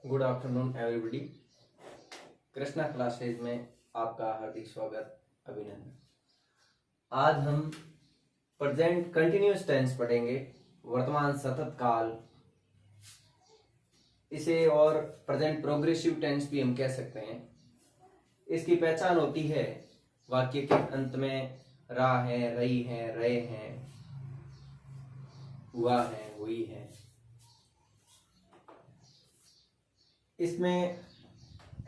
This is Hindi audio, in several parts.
Good afternoon everybody. Krishna classes में आपका हार्दिक स्वागत, अभिनंदन। आज हम प्रेजेंट कंटिन्यूअस टेंस पढ़ेंगे, वर्तमान सतत काल। इसे और प्रेजेंट प्रोग्रेसिव टेंस भी हम कह सकते हैं। इसकी पहचान होती है वाक्य के अंत में रहा है, रही है, रहे हैं, हुआ है, हुई है। इसमें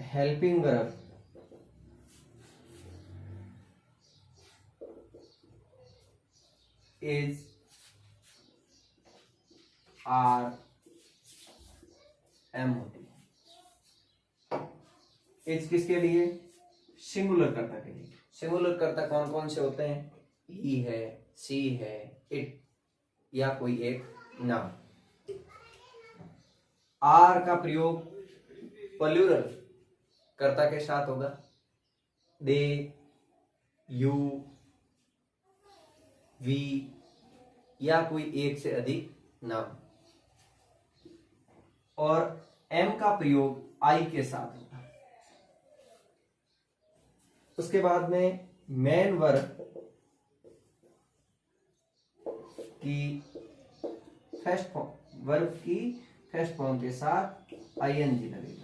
helping verb is, are, am होती है। इज किसके लिए? सिंगुलर कर्ता के लिए। सिंगुलर कर्ता कौन कौन से होते हैं? ही है, सी है, इट या कोई एक नाम। आर का प्रयोग प्लूरल कर्ता के साथ होगा। दे, यू, वी या कोई एक से अधिक नाम। और एम का प्रयोग आई के साथ होगा। उसके बाद में मेन वर्ब की फर्स्ट फॉर्म के साथ आईएनजी लगेगा।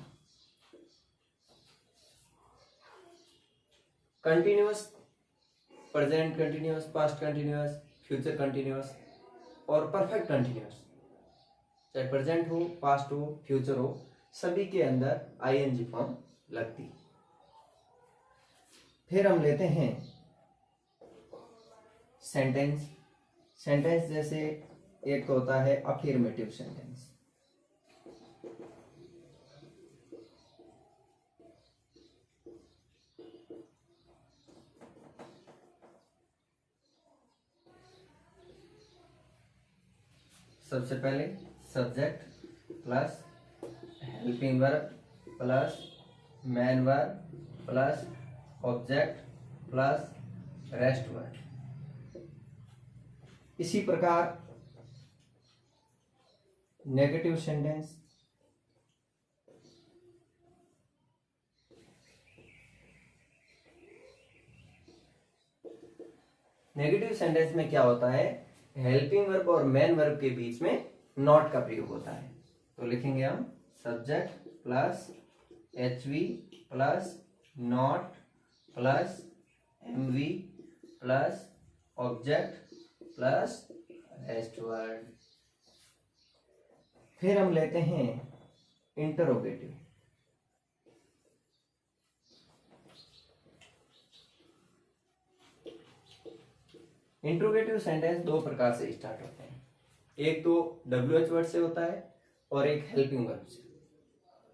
Continuous, present continuous, past continuous, future continuous और परफेक्ट कंटिन्यूअस, चाहे प्रेजेंट हो, पास्ट हो, फ्यूचर हो, सभी के अंदर आईएनजी फॉर्म लगती है। फिर हम लेते हैं सेंटेंस। सेंटेंस जैसे एक तो होता है अफर्मेटिव सेंटेंस। सबसे पहले subject plus helping verb plus main verb plus object plus rest verb. इसी प्रकार नेगेटिव सेंटेंस। नेगेटिव सेंटेंस में क्या होता है? हेल्पिंग वर्ब और मेन वर्ब के बीच में नॉट का प्रयोग होता है। तो लिखेंगे हम subject plus HV plus not plus MV plus object plus rest word. फिर हम लेते हैं इंटरोगेटिव। इंट्रोगेटिव सेंटेंस दो प्रकार से स्टार्ट होते हैं। एक तो WH वर्ड से होता है और एक हेल्पिंग वर्ब से।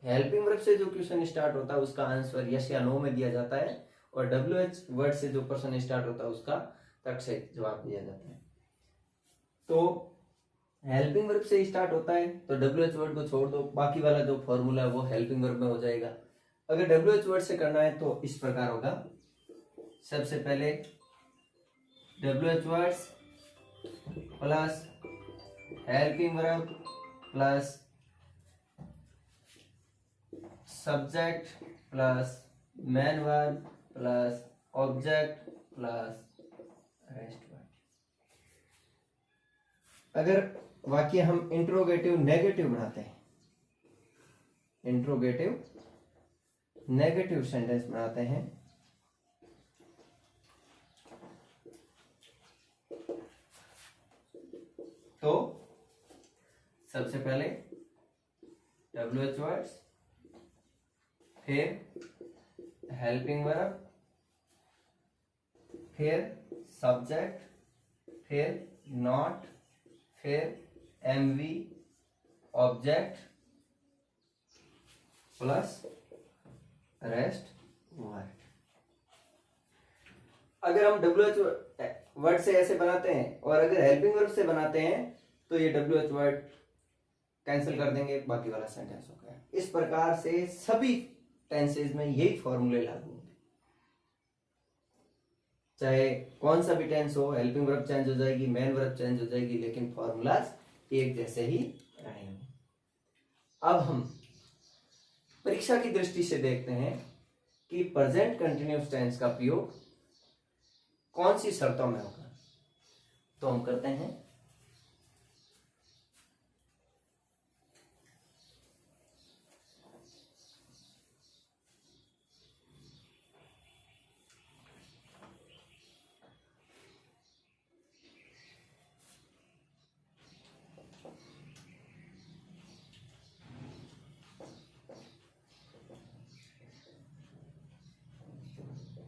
हेल्पिंग वर्ब से जो क्वेश्चन स्टार्ट होता है उसका आंसर यस या नो में दिया जाता है, और WH वर्ड से जो प्रश्न स्टार्ट होता है उसका तर्क से जवाब दिया जाता है। तो हेल्पिंग वर्ब से स्टार्ट होता है तो WH वर्ड को छोड़ दो, बाकी वाला जो फॉर्मूला है वो हेल्पिंग वर्ब में हो जाएगा। अगर WH वर्ड से करना है तो इस प्रकार होगा। सबसे पहले WH words plus helping verb plus subject plus main verb plus object plus rest word. अगर वाक्य हम इंट्रोगेटिव नेगेटिव बनाते हैं, इंट्रोगेटिव नेगेटिव सेंटेंस बनाते हैं, तो सबसे पहले WH वर्ड्स, फिर हेल्पिंग वर्ब, फिर सब्जेक्ट, फिर नॉट, फिर MV, object plus rest word. अगर हम WH वर्ड से ऐसे बनाते हैं और अगर हेल्पिंग वर्ब से बनाते हैं तो ये WH वर्ड कैंसिल कर देंगे, बाकी वाला सेंटेंस हो गया। इस प्रकार से सभी टेंसेज में यही फॉर्मूले लागू होंगे। चाहे कौन सा भी टेंस हो, हेल्पिंग वर्ब चेंज हो जाएगी, मेन वर्ब चेंज हो जाएगी, लेकिन फॉर्मूलाज एक जैसे ही रहेंगे। अब हम परीक्षा की दृष्टि से देखते हैं कि प्रेजेंट कंटिन्यूअस टेंस का प्रयोग कौन सी शर्तों में होगा। तो हम करते हैं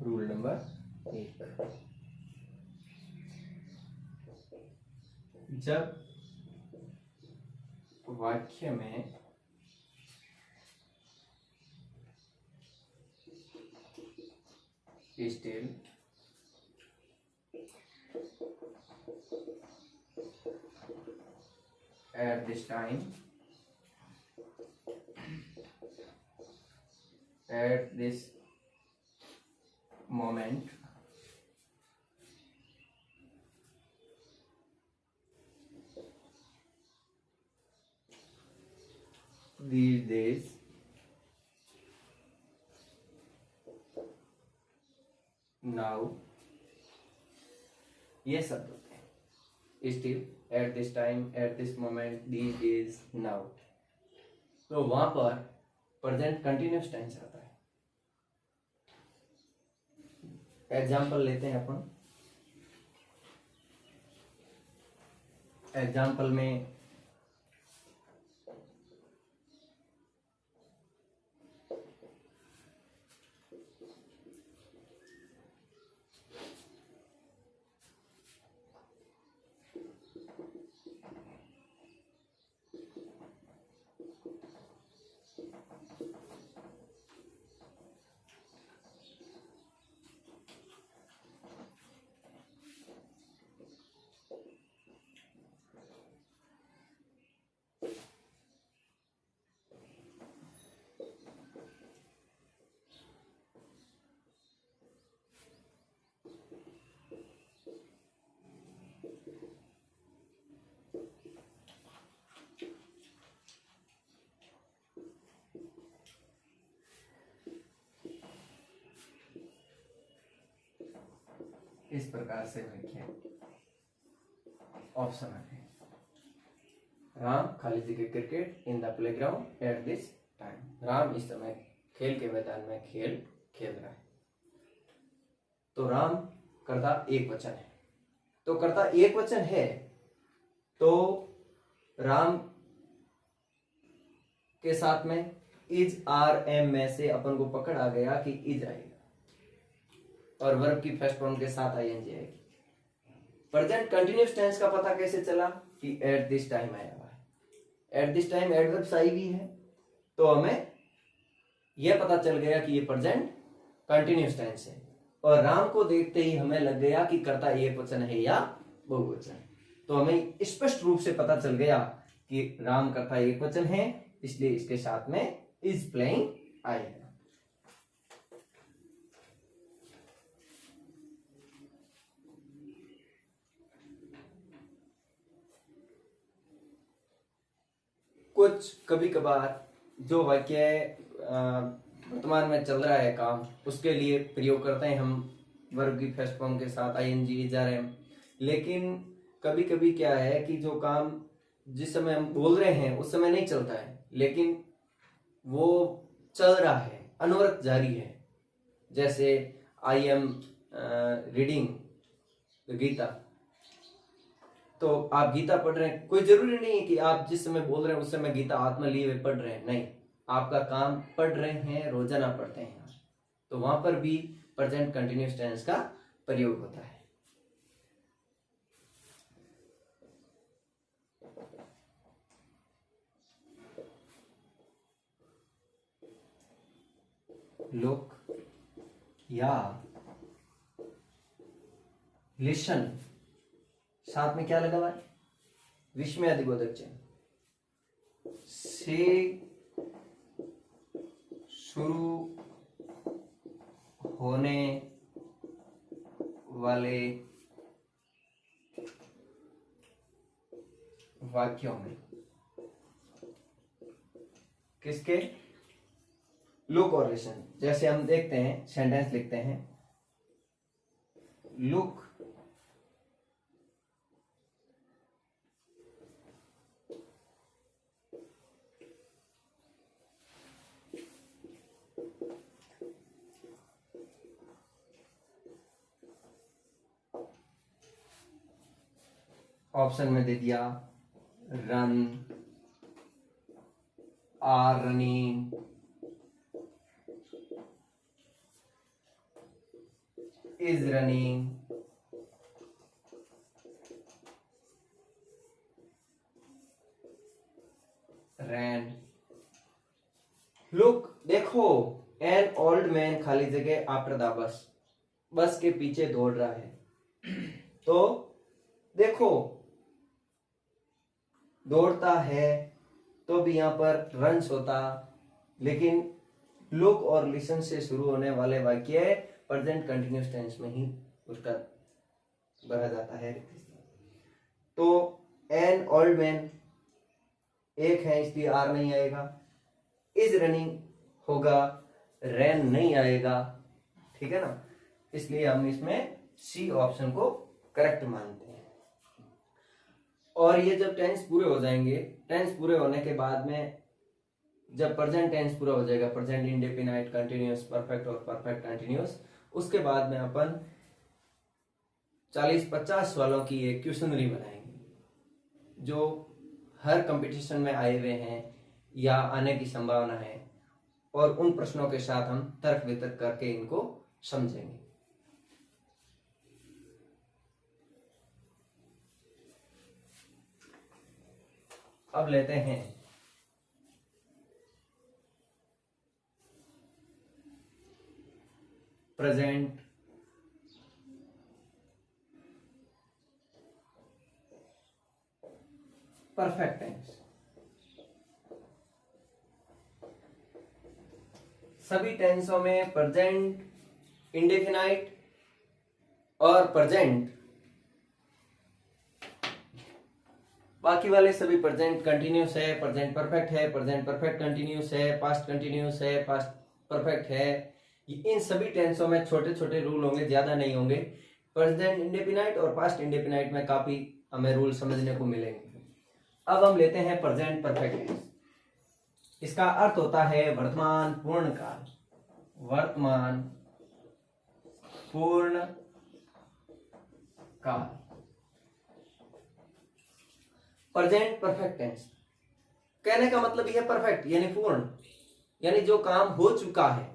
रूल नंबर 1। जब वाक्य में still at this time, at this moment, these days, now, ये शब्द होते हैं। Still, at this time, at this moment, these days, now. तो वहां पर प्रेजेंट कंटिन्यूअस टेंस आता है। एग्जाम्पल लेते हैं अपन। एग्जाम्पल में इस प्रकार से लिखे। ऑप्शन है राम खाली जगह cricket in the playground at this time. Ram इस समय खेल के मैदान में खेल खेल रहा है। तो राम कर्ता एक वचन है। तो कर्ता एक वचन है तो राम के साथ में इज आर एम में से अपन को पकड़ आ गया कि इज आएगा और वर्ब की फर्स्ट फॉर्म के साथ आईएनजी आएगी। प्रेजेंट कंटिन्यूअस टेंस का पता कैसे चला कि एट दिस टाइम आया हुआ है। एट दिस टाइम एडवर्ब्स आई हुई है तो हमें यह पता चल गया कि ये प्रेजेंट कंटिन्यूअस टेंस है। और राम को देखते ही हमें लग गया कि कर्ता एक वचन है या बहुवचन। तो हमें स्पष्ट रूप से पता चल गया कि राम कर्ता एक वचन है, इसलिए इसके साथ में इज प्लेइंग आएगा। कुछ कभी कभार जो वाक्य वर्तमान में चल रहा है काम, उसके लिए प्रयोग करते हैं हम वर्ब की फर्स्ट फॉर्म के साथ आईएनजी इज आर एम। लेकिन कभी कभी क्या है कि जो काम जिस समय हम बोल रहे हैं उस समय नहीं चलता है, लेकिन वो चल रहा है, अनवरत जारी है। जैसे आई एम रीडिंग गीता, तो आप गीता पढ़ रहे हैं, कोई जरूरी नहीं है कि आप जिस समय बोल रहे हैं उस समय गीता हाथ में लिए हुए पढ़ रहे हैं, नहीं, आपका काम पढ़ रहे हैं, रोजाना पढ़ते हैं, तो वहां पर भी प्रेजेंट कंटिन्यूअस टेंस का प्रयोग होता है। लुक या लिसन, साथ में क्या लगा हुआ है, विस्मय अधिबोधक चिन्ह। से शुरू होने वाले वाक्यों में किसके लुक और लिसन। जैसे हम देखते हैं, सेंटेंस लिखते हैं, लुक ऑप्शन में दे दिया run, are running, is running, ran. Look, देखो, एन ओल्ड मैन खाली जगह आफ्टर द बस, बस के पीछे दौड़ रहा है। तो देखो, दौड़ता है तो भी यहां पर रन्स होता, लेकिन लुक और लिसन से शुरू होने वाले वाक्य प्रेजेंट कंटिन्यूअस टेंस में ही उसका भरा जाता है। तो एन ओल्ड मैन एक है, इसलिए आर नहीं आएगा। इज रनिंग होगा, रैन नहीं आएगा, ठीक है ना। इसलिए हम इसमें सी ऑप्शन को करेक्ट मानते हैं। और ये जब टेंस पूरे हो जाएंगे, टेंस पूरे होने के बाद में जब प्रेजेंट टेंस पूरा हो जाएगा, प्रेजेंट इंडेफिनाइट, कंटिन्यूअस, परफेक्ट और परफेक्ट कंटिन्यूअस, उसके बाद में अपन 40-50 सवालों की एक क्वेश्चनरी बनाएंगे जो हर कंपटीशन में आए हुए हैं या आने की संभावना है, और उन प्रश्नों के साथ हम तर्क वितर्क करके इनको समझेंगे। अब लेते हैं प्रेजेंट परफेक्ट टेंस। सभी टेंसों में प्रेजेंट इंडेफिनाइट और प्रेजेंट, बाकी वाले सभी प्रेजेंट कंटिन्यूअस है, प्रेजेंट परफेक्ट है, प्रेजेंट परफेक्ट कंटिन्यूअस है, पास्ट कंटिन्यूअस है, पास्ट परफेक्ट है। इन सभी टेंसों में छोटे छोटे रूल होंगे, ज्यादा नहीं होंगे। प्रेजेंट इंडेफिनाइट और पास्ट इंडेफिनाइट में काफी हमें रूल समझने को मिलेंगे। अब हम लेते हैं प्रेजेंट परफेक्ट टेंस। इसका अर्थ होता है वर्तमान पूर्ण काल, वर्तमान पूर्ण काल। प्रेजेंट परफेक्ट टेंस कहने का मतलब यह परफेक्ट यानी पूर्ण, यानी जो काम हो चुका है,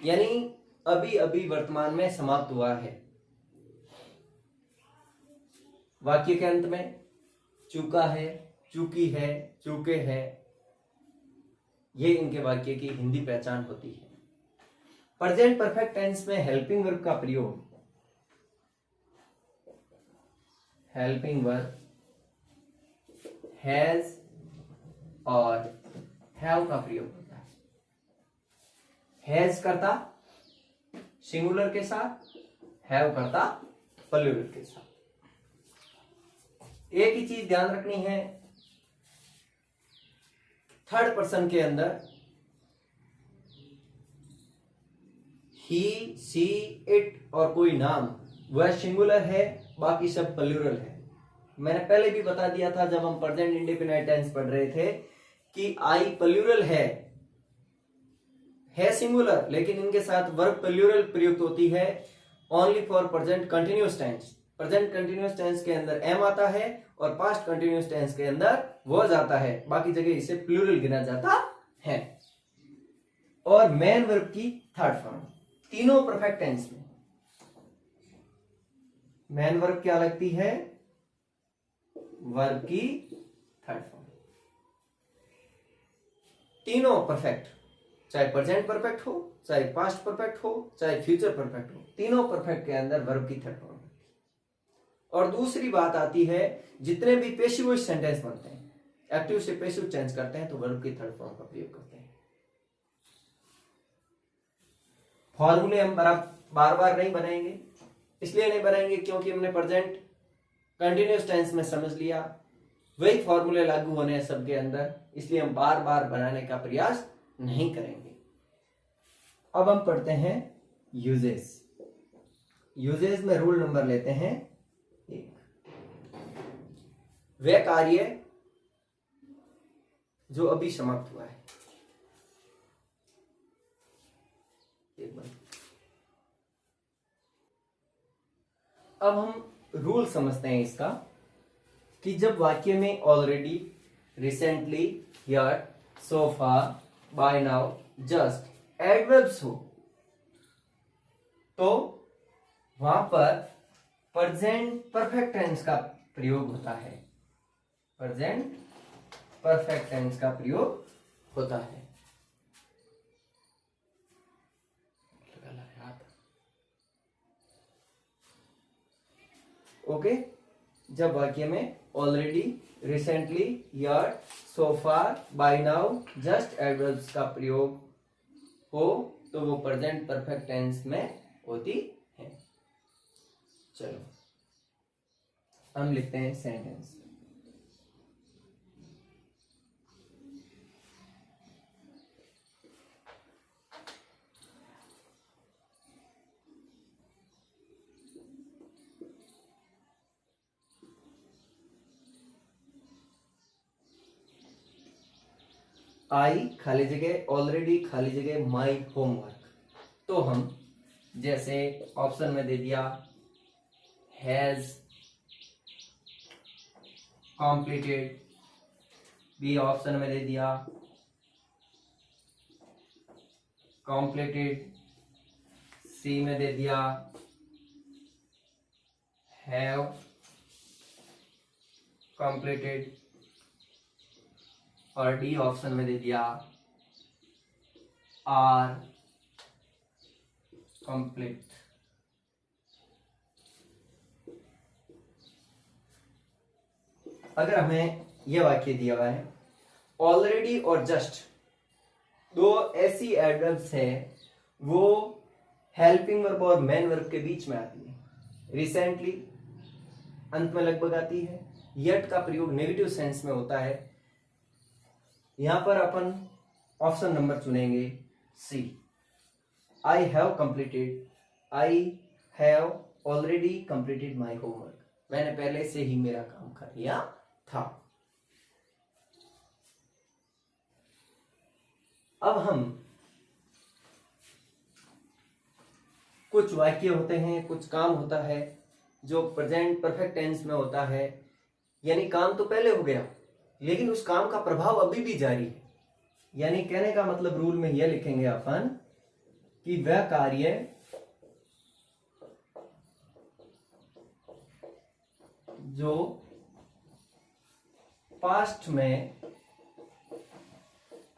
यानी अभी अभी वर्तमान में समाप्त हुआ है। वाक्य के अंत में चुका है, चुकी है, चुके हैं, ये इनके वाक्य की हिंदी पहचान होती है। प्रेजेंट परफेक्ट टेंस में हेल्पिंग वर्ब का प्रयोग, हेल्पिंग वर्ब हैज और हैव का प्रयोग होता है। हैज करता सिंगुलर के साथ, हैव करता प्लूरल के साथ। एक ही चीज ध्यान रखनी है, थर्ड पर्सन के अंदर ही, सी, इट और कोई नाम वह सिंगुलर है, बाकी सब प्लूरल है। मैंने पहले भी बता दिया था जब हम प्रेजेंट इंडेफिनाइट टेंस पढ़ रहे थे कि आई प्लूरल है सिंगुलर, लेकिन इनके साथ वर्ब प्लूरल प्रयुक्त होती है only for present continuous tense. Present continuous tense के अंदर एम आता है और पास्ट कंटिन्यूअस टेंस के अंदर वॉज आता है, बाकी जगह इसे प्लूरल गिना जाता है। और मेन वर्ब की थर्ड फॉर्म तीनों परफेक्ट टेंस में मेन वर्ब क्या लगती है? वर्ब की थर्ड फॉर्म। तीनों परफेक्ट, चाहे प्रेजेंट परफेक्ट हो, चाहे पास्ट परफेक्ट हो, चाहे फ्यूचर परफेक्ट हो, तीनों परफेक्ट के अंदर वर्ब की थर्ड फॉर्म। और दूसरी बात आती है, जितने भी पैसिव वॉइस सेंटेंस बनते हैं, एक्टिव से पैसिव चेंज करते हैं तो वर्ब की थर्ड फॉर्म का प्रयोग करते हैं। फॉर्मूले हम बार बार नहीं बनाएंगे, इसलिए नहीं बनाएंगे क्योंकि हमने प्रेजेंट कंटिन्यूअस टेंस में समझ लिया, वही फॉर्मूले लागू होने हैं सबके अंदर, इसलिए हम बार बार बनाने का प्रयास नहीं करेंगे। अब हम पढ़ते हैं यूजेस। यूजेस में रूल नंबर लेते हैं 1। वह कार्य जो अभी समाप्त हुआ है। अब हम रूल समझते हैं इसका कि जब वाक्य में ऑलरेडी, रिसेंटली, यट, सो फार, बाय नाउ, जस्ट एडवर्ब्स हो तो वहां पर प्रेजेंट परफेक्ट टेंस का प्रयोग होता है। प्रेजेंट परफेक्ट टेंस का प्रयोग होता है। ओके, जब वाक्य में ऑलरेडी, रिसेंटली, यट, सो फार, बाय नाउ, जस्ट एडवर्ब्स का प्रयोग हो तो वो प्रेजेंट परफेक्ट टेंस में होती है। चलो हम लिखते हैं सेंटेंस। आई खाली जगह, ऑलरेडी खाली जगह, माई होमवर्क। तो हम जैसे ऑप्शन में दे दिया हैज कंप्लीटेड, बी ऑप्शन में दे दिया कंप्लीटेड, सी में दे दिया हैव कंप्लीटेड और डी ऑप्शन में दे दिया आर कंप्लीट। अगर हमें यह वाक्य दिया हुआ है ऑलरेडी और जस्ट, दो ऐसी एडवर्ब्स है वो हेल्पिंग वर्ब और मेन वर्ब के बीच में आती है। रिसेंटली अंत में लगभग आती है। यट का प्रयोग नेगेटिव सेंस में होता है। यहां पर अपन ऑप्शन नंबर चुनेंगे C, I have completed, I have already completed my homework. मैंने पहले से ही मेरा काम कर लिया था। अब हम कुछ वाक्य होते हैं, कुछ काम होता है जो प्रेजेंट परफेक्ट टेंस में होता है, यानी काम तो पहले हो गया लेकिन उस काम का प्रभाव अभी भी जारी है। यानी कहने का मतलब रूल में यह लिखेंगे अपन कि वह कार्य जो पास्ट में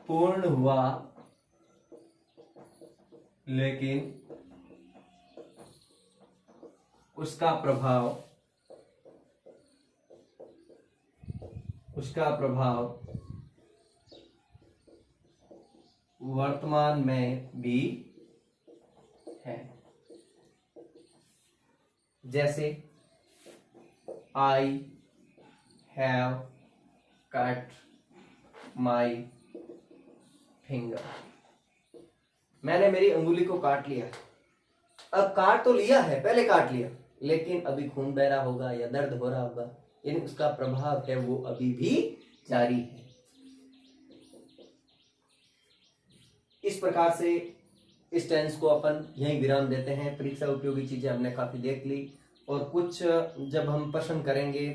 पूर्ण हुआ लेकिन उसका प्रभाव वर्तमान में भी है। जैसे I have cut my finger, मैंने मेरी अंगुली को काट लिया। अब काट तो लिया है, पहले काट लिया, लेकिन अभी खून बह रहा होगा या दर्द हो रहा होगा, यानी उसका प्रभाव है वो अभी भी जारी है। इस प्रकार से इस टेंस को अपन यहीं विराम देते हैं। परीक्षा उपयोगी चीजें हमने काफी देख ली और कुछ जब हम प्रश्न करेंगे,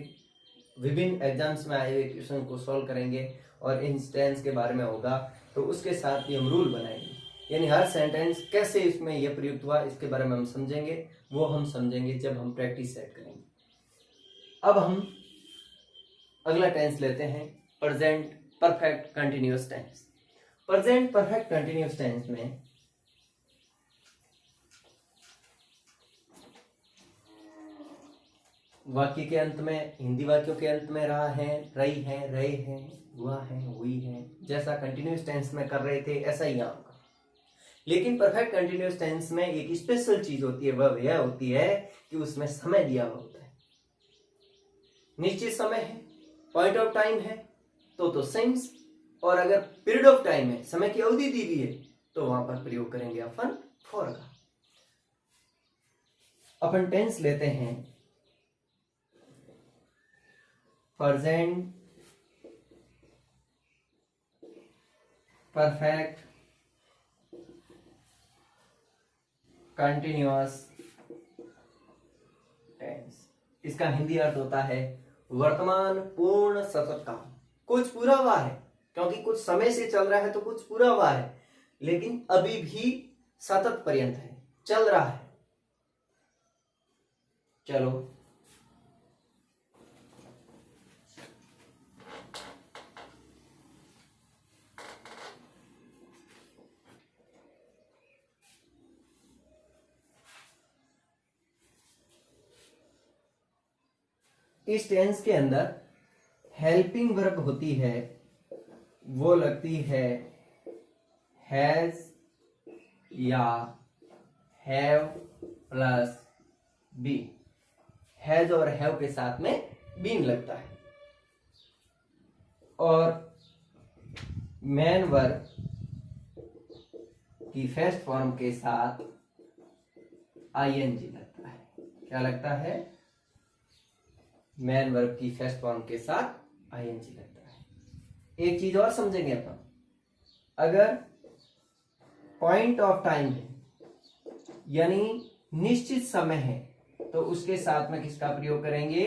विभिन्न एग्जाम्स में आए हुए क्वेश्चन को सॉल्व करेंगे और इन टेंस के बारे में होगा तो उसके साथ ही हम रूल बनाएंगे। यानी हर सेंटेंस कैसे इसमें यह प्रयुक्त हुआ इसके बारे में हम समझेंगे, वो हम समझेंगे जब हम प्रैक्टिस सेट करेंगे। अब हम अगला टेंस लेते हैं present perfect continuous tense. Present perfect continuous tense में वाक्य के अंत में, हिंदी वाक्यों के अंत में रहा है, रही है, रहे हैं, हुआ है, हुई है, जैसा कंटिन्यूअस टेंस में कर रहे थे ऐसा ही यहाँ होगा। लेकिन परफेक्ट कंटिन्यूअस टेंस में एक स्पेशल चीज होती है, वह यह होती है कि उसमें समय दिया हुआ होता है। निश्चित समय है, पॉइंट ऑफ टाइम है तो सेंस, और अगर पीरियड ऑफ टाइम है, समय की अवधि दी हुई है, तो वहां पर प्रयोग करेंगे अपन फॉर का। अपन टेंस लेते हैं प्रेजेंट परफेक्ट कंटिन्यूअस टेंस। इसका हिंदी अर्थ होता है वर्तमान पूर्ण सतत काल। कुछ पूरा हुआ है, क्योंकि कुछ समय से चल रहा है तो कुछ पूरा हुआ है, लेकिन अभी भी सतत पर्यंत है, चल रहा है। चलो इस टेंस के अंदर हेल्पिंग वर्ब होती है, वो लगती है हैज या हैव प्लस बी। हैज और हैव के साथ में बीन लगता है। और मेन वर्ब की फर्स्ट फॉर्म के साथ आईएनजी लगता है। क्या लगता है? मेन वर्ब की फर्स्ट फॉर्म के साथ आईएनजी लगता है। एक चीज और समझेंगे अपन, अगर पॉइंट ऑफ टाइम है यानी निश्चित समय है, तो उसके साथ में किसका प्रयोग करेंगे?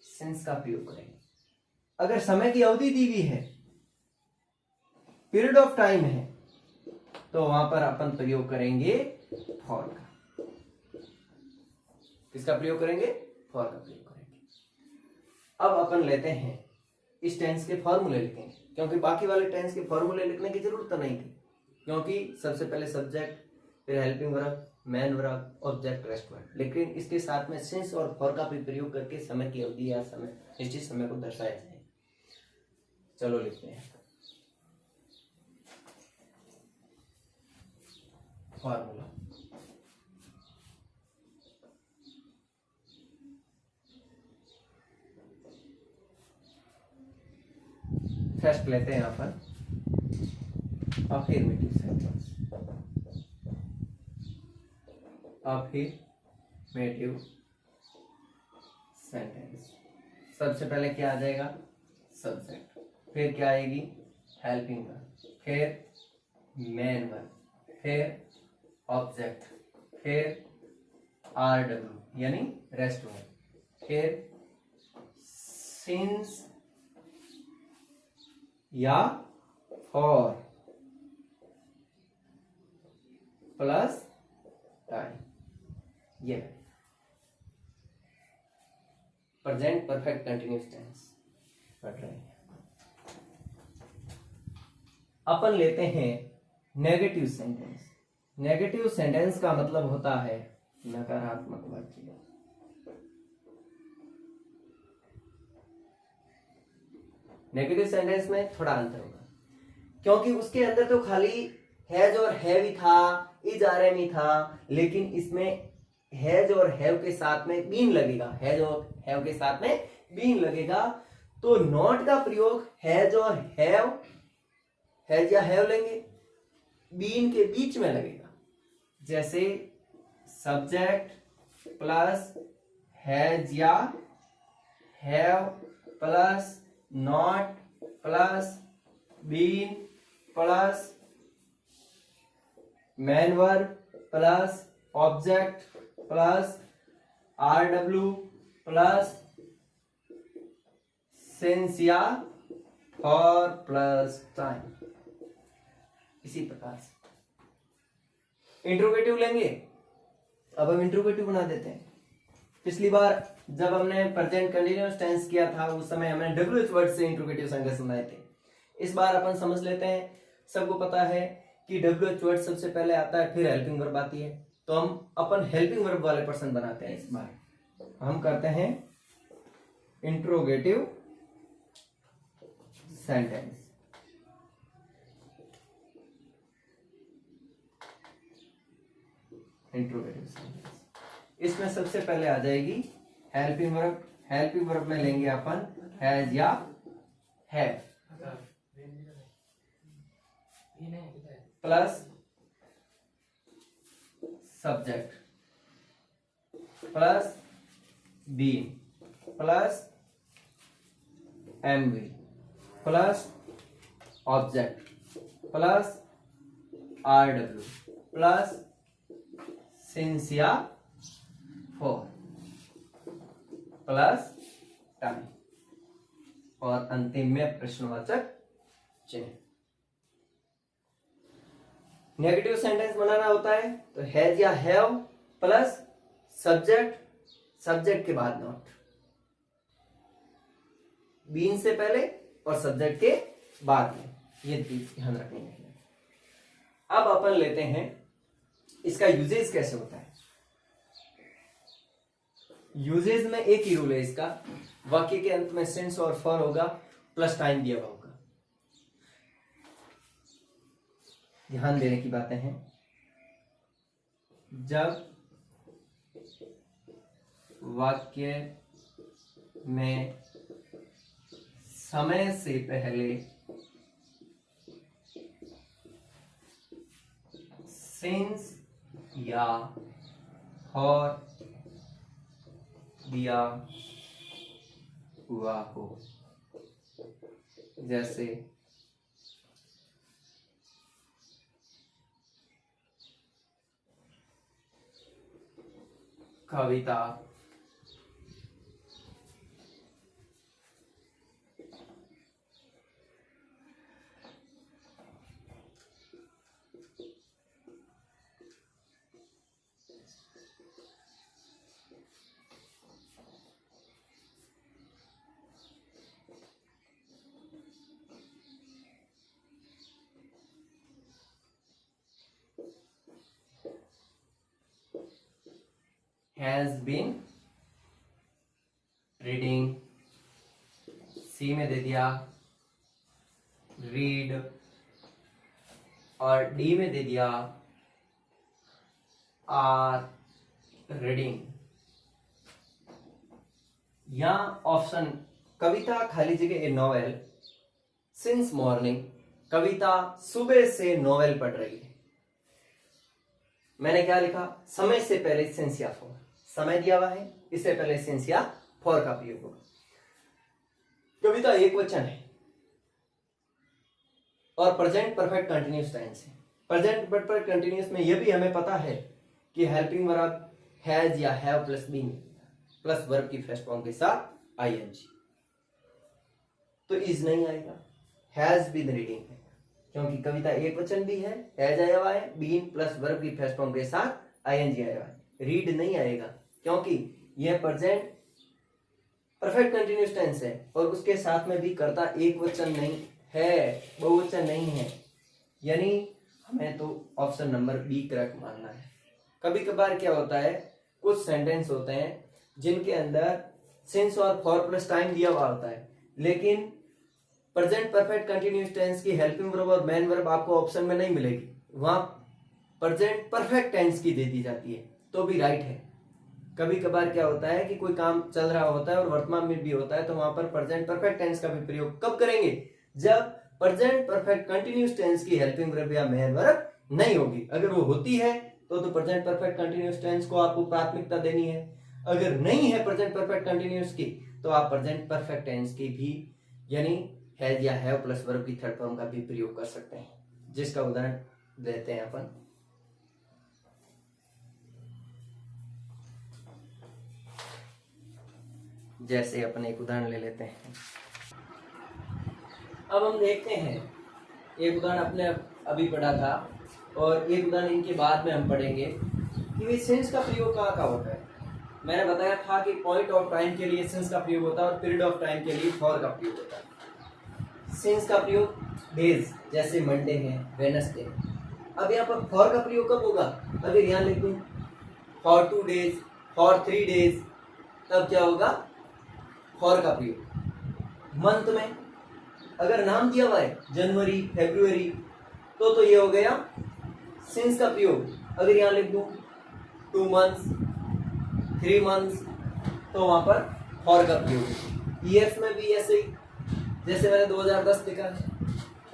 सिंस का प्रयोग करेंगे। अगर समय की अवधि दी हुई है, पीरियड ऑफ टाइम है, तो वहां पर अपन प्रयोग करेंगे फॉर का। किसका प्रयोग करेंगे? फॉर का प्रयोग करेंगे। अब अपन लेते हैं इस टेंस के फॉर्मूले लिखेंगे, क्योंकि बाकी वाले टेंस के फॉर्मूले लिखने की जरूरत तो नहीं थी, क्योंकि सबसे पहले सब्जेक्ट, फिर helping verb, main verb, object, rest verb. लेकिन इसके साथ में सिंस और फॉर का भी प्रयोग करके समय की अवधि या समय, निश्चित समय को दर्शाया जाए। चलो लिखते हैं फॉर्मूला। फर्स्ट लेते हैं यहाँ पर अफर्मेटिव सेंटेंस। अफर्मेटिव सेंटेंस सबसे पहले क्या आ जाएगा? सब्जेक्ट, फिर क्या आएगी? हेल्पिंग वर्ब, फिर मेन वर्ब, फिर ऑब्जेक्ट, फिर आरडब्ल्यू यानी रेस्ट वर्ब, फिर सिंस या फॉर प्लस टाइम। ये प्रेजेंट परफेक्ट कंटिन्यूअस टेंस पढ़ रहे हैं। अपन लेते हैं नेगेटिव सेंटेंस। नेगेटिव सेंटेंस का मतलब होता है नकारात्मक वाक्य। नेगेटिव सेंटेंस में थोड़ा अंतर होगा, क्योंकि उसके अंदर तो खाली हैज और हैव ही था, इज आर एम ही था, लेकिन इसमें हैज और हैव के साथ में बीन लगेगा। हैज और हैव के साथ में बीन लगेगा, तो नॉट का प्रयोग हैज और हैव, हैज या हैव लेंगे, बीन के बीच में लगेगा। जैसे सब्जेक्ट प्लस हैज या have plus not plus been plus main verb plus object plus RW plus since या फॉर प्लस टाइम। इसी प्रकार से इंट्रोगेटिव लेंगे। अब हम इंट्रोगेटिव बना देते हैं। पिछली बार जब हमने प्रेजेंट कंटिन्यूअस टेंस किया था, उस समय हमने डब्ल्यूएच वर्ड से इंट्रोगेटिव सेंटेंस बनाए थे। इस बार अपन समझ लेते हैं। सबको पता है कि डब्ल्यूएच वर्ड सबसे पहले आता है, फिर हेल्पिंग वर्ब आती है, तो हम अपन हेल्पिंग वर्ब वाले पर्सन बनाते हैं। इस बार हम करते हैं इंट्रोगेटिव सेंटेंस। इंट्रोगेटिव सेंटेंस इसमें सबसे पहले आ जाएगी हेल्पिंग वर्ब। हेल्पिंग वर्ब में लेंगे अपन हैज या have. Plus subject plus been plus MV plus object plus RW plus since या फॉर प्लस टाइम और अंतिम में प्रश्नवाचक चिन्ह। नेगेटिव सेंटेंस बनाना होता है तो हैज या हैव प्लस सब्जेक्ट के बाद नॉट, बीन से पहले और सब्जेक्ट के बाद में, ये ध्यान रखनी है। अब अपन लेते हैं इसका यूजेज कैसे होता है। यूजेज में एक ही रूल है इसका, वाक्य के अंत में सिंस और फॉर होगा प्लस टाइम दिया हुआ होगा। ध्यान देने की बातें हैं। जब वाक्य में समय से पहले सिंस या फॉर दिया हुआ हो, जैसे कविता, has been reading, सी में दे दिया रीड और डी में दे दिया आर रीडिंग। यहां ऑप्शन कविता खाली जगह ए नॉवेल, सिंस मॉर्निंग कविता सुबह से नॉवेल पढ़ रही है। मैंने क्या लिखा, समय से पहले सिंस या फॉर, समय दिया हुआ है इससे पहले सिंस या फॉर का प्रयोग होगा। कविता एक वचन है और प्रेजेंट परफेक्ट कंटिन्यूअस टेंस है। प्रेजेंट परफेक्ट कंटिन्यूअस में यह भी हमें पता है कि हेल्पिंग वर्ब हैज या have plus been plus verb की फर्स्ट फॉर्म के साथ आईएनजी, तो इज नहीं आएगा, हैज बीन रीडिंग है क्योंकि कविता एक वचन भी है, हैज आया हुआ है, बीन प्लस वर्ब की फर्स्ट फॉर्म के साथ आईएनजी आया हुआ है। रीड नहीं आएगा क्योंकि यह प्रेजेंट परफेक्ट कंटिन्यूअस टेंस है और उसके साथ में भी कर्ता एक वचन नहीं है, बहुवचन नहीं है, यानी हमें तो ऑप्शन नंबर बी करेक्ट मानना है। कभी कभार क्या होता है, कुछ सेंटेंस होते हैं जिनके अंदर सिंस और फॉर प्लस टाइम दिया हुआ होता है, लेकिन प्रेजेंट परफेक्ट कंटिन्यूअस टेंस की हेल्पिंग वर्ब और मेन वर्ब आपको ऑप्शन में नहीं मिलेगी, वहां प्रेजेंट परफेक्ट टेंस की दे दी जाती है, तो भी राइट है। कभी कभार क्या होता है कि कोई काम चल रहा होता है और वर्तमान में भी होता है, तो वहां पर प्रेजेंट परफेक्ट टेंस का भी प्रयोग कब करेंगे, जब प्रेजेंट परफेक्ट कंटिन्यूअस टेंस की हेल्पिंग वर्ब या मेन वर्ब नहीं होगी। अगर वो होती है तो प्रेजेंट परफेक्ट कंटिन्यूअस टेंस को आपको प्राथमिकता देनी है, अगर नहीं है प्रेजेंट परफेक्ट कंटिन्यूअस की तो आप प्रेजेंट परफेक्ट टेंस की भी यानी हैज या हैव प्लस वर्ब की थर्ड फॉर्म का भी प्रयोग कर सकते हैं, जिसका उदाहरण देते हैं अपन। जैसे अपन एक उदाहरण ले लेते हैं। अब हम देखते हैं, एक उदाहरण अपने अभी पढ़ा था और एक उदाहरण इनके बाद में हम पढ़ेंगे कि वे सिंस का प्रयोग कहाँ कहाँ होता है। मैंने बताया था कि पॉइंट ऑफ टाइम के लिए सिंस का प्रयोग होता है और पीरियड ऑफ टाइम के लिए फॉर का प्रयोग होता है। सिंस का प्रयोग डेज जैसे मंडे है, वेडनेसडे। अब यहाँ पर फॉर का प्रयोग कब होगा, अगर यहाँ लिख दूं फॉर 2 days, फॉर 3 days, तब क्या होगा, फॉर का प्रयोग। मंथ में अगर नाम दिया हुआ है जनवरी, फरवरी, तो ये हो गया सिंस का प्रयोग। अगर यहाँ लिख दूं 2 months, 3 months, तो वहां पर फॉर का प्रयोग। ईयर्स में भी ऐसे ही, जैसे मैंने 2010 लिखा है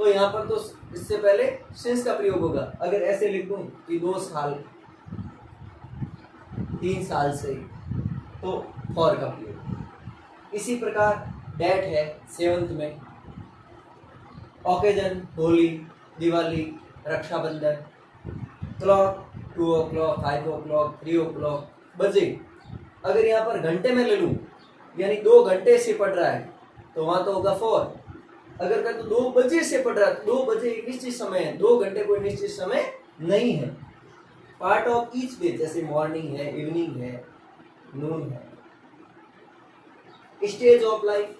तो यहाँ पर तो इससे पहले सिंस का प्रयोग होगा। अगर ऐसे लिख दूं कि 2 साल 3 साल से, तो फॉर का प्रयोग। इसी प्रकार डेट है 7th में, occasion Holi, Diwali, Rakshabandhan, clock 2 o'clock, 5 o'clock, 3 o'clock, बजे। अगर यहाँ पर घंटे में ले लूं, यानी 2 घंटे से पढ़ रहा है, तो वहां तो होगा 4। अगर मैं तो 2 बजे से पढ़ रहा है, 2 बजे एक निश्चित समय है, 2 घंटे कोई निश्चित समय नहीं है। पार्ट ऑफ ईच डे, जैसे मॉर्निंग है, इवनिंग है, नून है। स्टेज ऑफ लाइफ,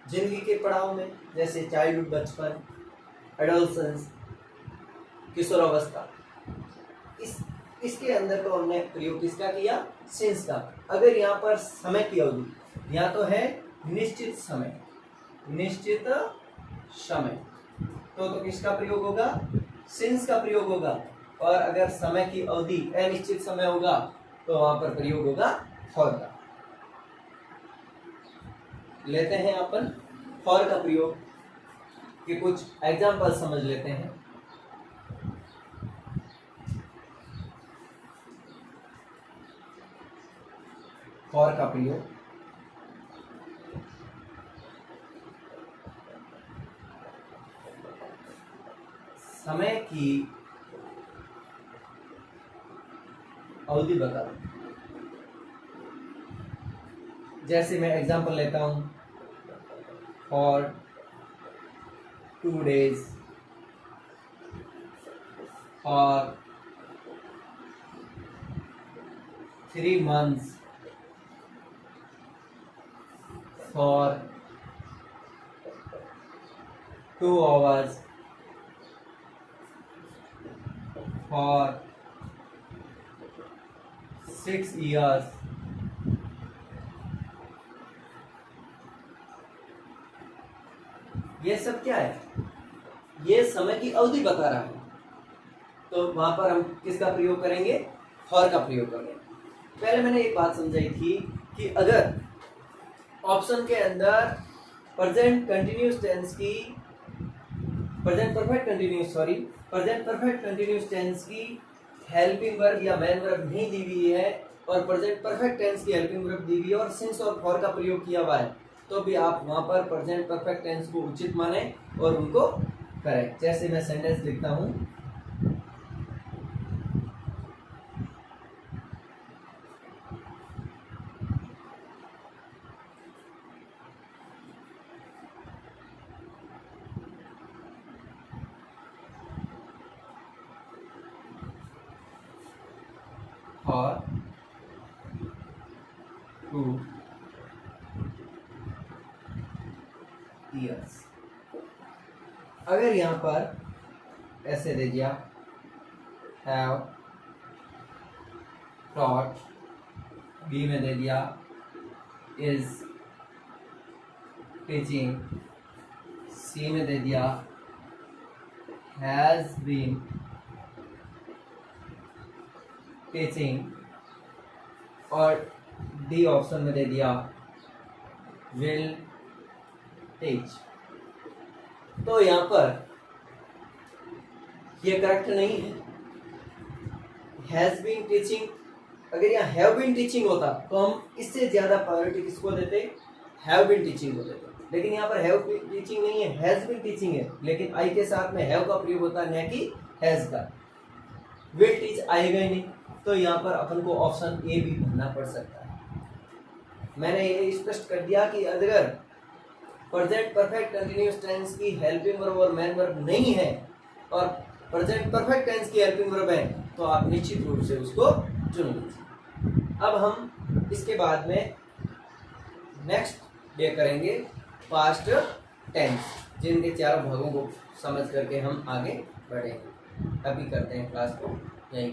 जिंदगी के पड़ाव में, जैसे चाइल्डहुड बचपन, एडोलसेंस, किशोरावस्था, इसके अंदर तो हमने प्रयोग किसका किया? सिंस का। अगर यहाँ पर समय की अवधि, यहाँ तो है निश्चित समय, निश्चित समय, तो किसका प्रयोग होगा? सिंस का प्रयोग होगा। और अगर समय की अवधि अनिश्चित समय होगा, तो वहां पर प्रयोग होगा फॉर का। लेते हैं अपन फॉर का प्रयोग के कुछ एग्जाम्पल समझ लेते हैं। फॉर का प्रयोग, समय की अवधि बता। जैसे मैं एग्जांपल लेता हूं, फॉर 2 days, और 3 months, for 2 hours, for 6 years, ये सब क्या है? ये समय की अवधि बता रहा है। तो वहां पर हम किसका प्रयोग करेंगे? फॉर का प्रयोग करेंगे। पहले मैंने एक बात समझाई थी कि अगर ऑप्शन के अंदर प्रेजेंट कंटिन्यूअस टेंस की, प्रेजेंट परफेक्ट कंटिन्यूअस टेंस की हेल्पिंग वर्ब या मेन वर्ब नहीं दी हुई है, और प्रेजेंट परफेक्ट टेंस की हेल्पिंग वर्ब दी हुई है, और सिंस और फॉर का प्रयोग किया हुआ है, तो भी आप वहां पर प्रेजेंट परफेक्ट टेंस को उचित माने और उनको करें। जैसे मैं सेंटेंस लिखता हूं, for 2 years। अगर यहाँ पर ऐसे दे दिया, have taught, बी में दे दिया is teaching, सी में दे दिया has been टीचिंग, और डी ऑप्शन में दे दिया विल टीच, तो यहाँ पर ये करेक्ट नहीं है। हैज बीन टीचिंग, अगर यहाँ हैव बीन टीचिंग होता तो हम इससे ज्यादा प्रायोरिटी किसको देते? हैव बीन टीचिंग को देते। लेकिन यहाँ पर हैव बीन टीचिंग नहीं है, हैज बीन टीचिंग है, लेकिन आई के साथ में हैव का प्रयोग होता है, न कि हैज का। विल टीच आएगा ही नहीं, तो यहाँ पर अपन को ऑप्शन ए भी भरना पड़ सकता है। मैंने ये स्पष्ट कर दिया कि अगर प्रेजेंट परफेक्ट कंटिन्यूअस टेंस की हेल्पिंग वर्ब और मेन वर्ब नहीं है, और प्रेजेंट परफेक्ट टेंस की हेल्पिंग वर्ब है, तो आप निश्चित रूप से उसको चुन लीजिए। अब हम इसके बाद में नेक्स्ट डे करेंगे पास्ट टेंस, जिनके चारों भागों को समझ करके हम आगे बढ़ेंगे। अभी करते हैं क्लास को यहीं।